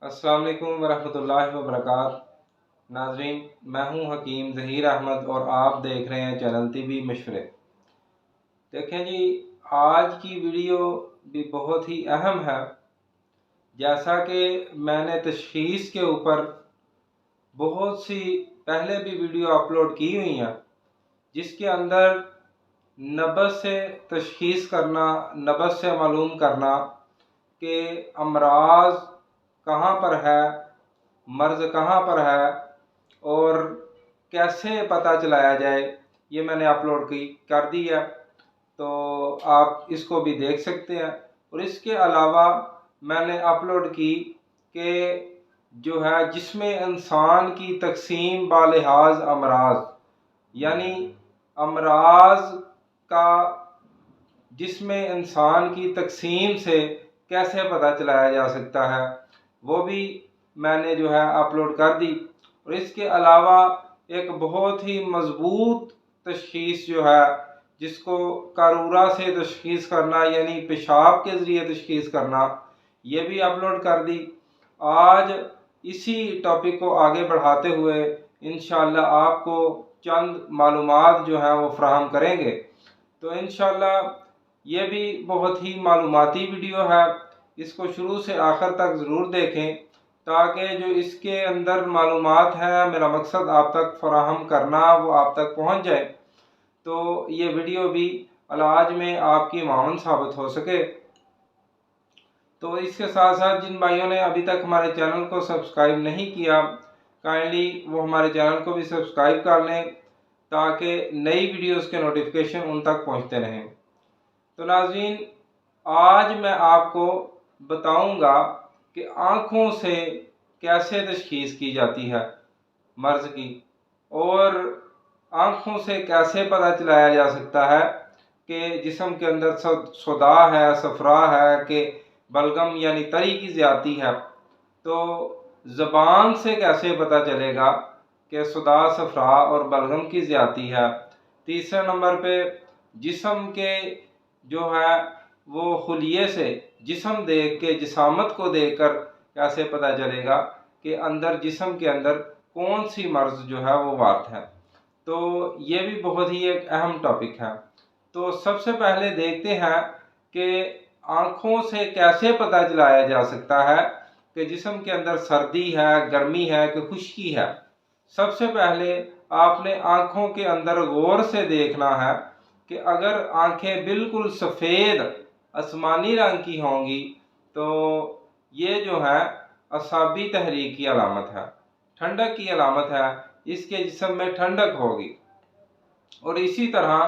السلام علیکم ورحمۃ اللہ وبرکاتہ۔ ناظرین، میں ہوں حکیم ظہیر احمد اور آپ دیکھ رہے ہیں چینل طبی مشورے۔ دیکھیں جی، آج کی ویڈیو بھی بہت ہی اہم ہے۔ جیسا کہ میں نے تشخیص کے اوپر بہت سی پہلے بھی ویڈیو اپلوڈ کی ہوئی ہیں، جس کے اندر نبض سے تشخیص کرنا، نبض سے معلوم کرنا کہ امراض کہاں پر ہے، مرض کہاں پر ہے اور کیسے پتہ چلایا جائے، یہ میں نے اپلوڈ کر دی ہے، تو آپ اس کو بھی دیکھ سکتے ہیں۔ اور اس کے علاوہ میں نے اپلوڈ کی کہ جو ہے جسم انسان کی تقسیم بالحاظ امراض، یعنی امراض کا جسم انسان کی تقسیم سے کیسے پتہ چلایا جا سکتا ہے، وہ بھی میں نے جو ہے اپلوڈ کر دی۔ اور اس کے علاوہ ایک بہت ہی مضبوط تشخیص جو ہے، جس کو قارورہ سے تشخیص کرنا یعنی پیشاب کے ذریعے تشخیص کرنا، یہ بھی اپلوڈ کر دی۔ آج اسی ٹاپک کو آگے بڑھاتے ہوئے انشاءاللہ آپ کو چند معلومات جو ہیں وہ فراہم کریں گے۔ تو انشاءاللہ یہ بھی بہت ہی معلوماتی ویڈیو ہے، اس کو شروع سے آخر تک ضرور دیکھیں تاکہ جو اس کے اندر معلومات ہیں، میرا مقصد آپ تک فراہم کرنا، وہ آپ تک پہنچ جائے، تو یہ ویڈیو بھی علاج میں آپ کی معاون ثابت ہو سکے۔ تو اس کے ساتھ ساتھ جن بھائیوں نے ابھی تک ہمارے چینل کو سبسکرائب نہیں کیا، کائنڈلی وہ ہمارے چینل کو بھی سبسکرائب کر لیں تاکہ نئی ویڈیوز کے نوٹیفیکیشن ان تک پہنچتے رہیں۔ تو ناظرین، آج میں آپ کو بتاؤں گا کہ آنکھوں سے کیسے تشخیص کی جاتی ہے مرض کی، اور آنکھوں سے کیسے پتہ چلایا جا سکتا ہے کہ جسم کے اندر صداع ہے، صفرا ہے کہ بلغم یعنی تری کی زیادتی ہے۔ تو زبان سے کیسے پتہ چلے گا کہ صداع، صفرا اور بلغم کی زیادتی ہے۔ تیسرے نمبر پہ جسم کے جو ہے وہ خلیے سے، جسم دیکھ کے، جسامت کو دیکھ کر کیسے پتہ چلے گا کہ اندر جسم کے اندر کون سی مرض جو ہے وہ وارد ہے۔ تو یہ بھی بہت ہی ایک اہم ٹاپک ہے۔ تو سب سے پہلے دیکھتے ہیں کہ آنکھوں سے کیسے پتہ چلایا جا سکتا ہے کہ جسم کے اندر سردی ہے، گرمی ہے کہ خشکی ہے۔ سب سے پہلے آپ نے آنکھوں کے اندر غور سے دیکھنا ہے کہ اگر آنکھیں بالکل سفید آسمانی رنگ کی ہوں گی تو یہ جو ہے اعصابی تحریک کی علامت ہے، ٹھنڈک کی علامت ہے، اس کے جسم میں ٹھنڈک ہوگی۔ اور اسی طرح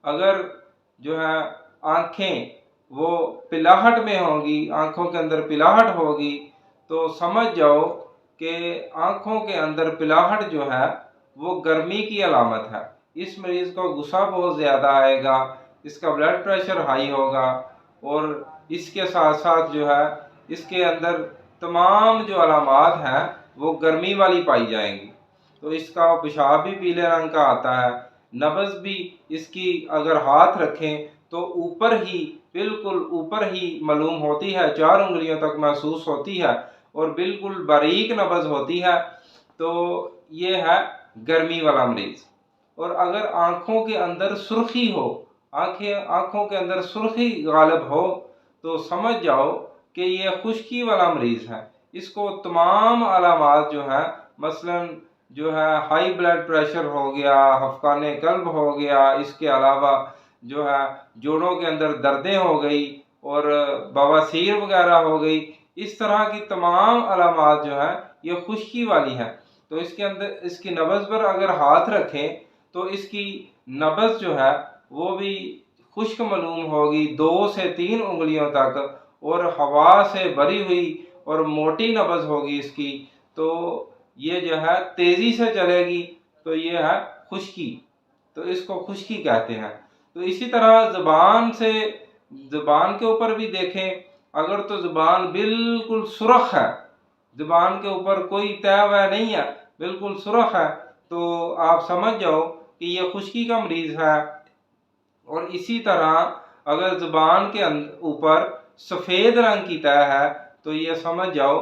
اگر جو ہے آنکھیں وہ پلاہٹ میں ہوں گی، آنکھوں کے اندر پلاہٹ ہوگی، تو سمجھ جاؤ کہ آنکھوں کے اندر پلاہٹ جو ہے وہ گرمی کی علامت ہے۔ اس مریض کو غصہ بہت زیادہ آئے گا، اس کا بلڈ پریشر ہائی ہوگا، اور اس کے ساتھ ساتھ جو ہے اس کے اندر تمام جو علامات ہیں وہ گرمی والی پائی جائیں گی۔ تو اس کا پیشاب بھی پیلے رنگ کا آتا ہے، نبض بھی اس کی اگر ہاتھ رکھیں تو اوپر ہی، بالکل اوپر ہی معلوم ہوتی ہے، 4 انگلیوں تک محسوس ہوتی ہے اور بالکل باریک نبض ہوتی ہے۔ تو یہ ہے گرمی والا مریض۔ اور اگر آنکھوں کے اندر سرخی ہو، آنکھوں کے اندر سرخی غالب ہو، تو سمجھ جاؤ کہ یہ خشکی والا مریض ہے۔ اس کو تمام علامات جو ہیں، مثلا جو ہے ہائی بلڈ پریشر ہو گیا، خفقان قلب ہو گیا، اس کے علاوہ جو ہے جوڑوں کے اندر دردیں ہو گئی اور بواسیر وغیرہ ہو گئی، اس طرح کی تمام علامات جو ہیں یہ خشکی والی ہیں۔ تو اس کے اندر اس کی نبض پر اگر ہاتھ رکھیں تو اس کی نبض جو ہے وہ بھی خشک معلوم ہوگی، 2 سے 3 انگلیوں تک، اور ہوا سے بھری ہوئی اور موٹی نبض ہوگی اس کی۔ تو یہ جو ہے تیزی سے چلے گی، تو یہ ہے خشکی، تو اس کو خشکی کہتے ہیں۔ تو اسی طرح زبان کے اوپر بھی دیکھیں، اگر تو زبان بالکل سرخ ہے، زبان کے اوپر کوئی تہ وہ نہیں ہے، بالکل سرخ ہے، تو آپ سمجھ جاؤ کہ یہ خشکی کا مریض ہے۔ اور اسی طرح اگر زبان کے اوپر سفید رنگ کی تہ ہے تو یہ سمجھ جاؤ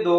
2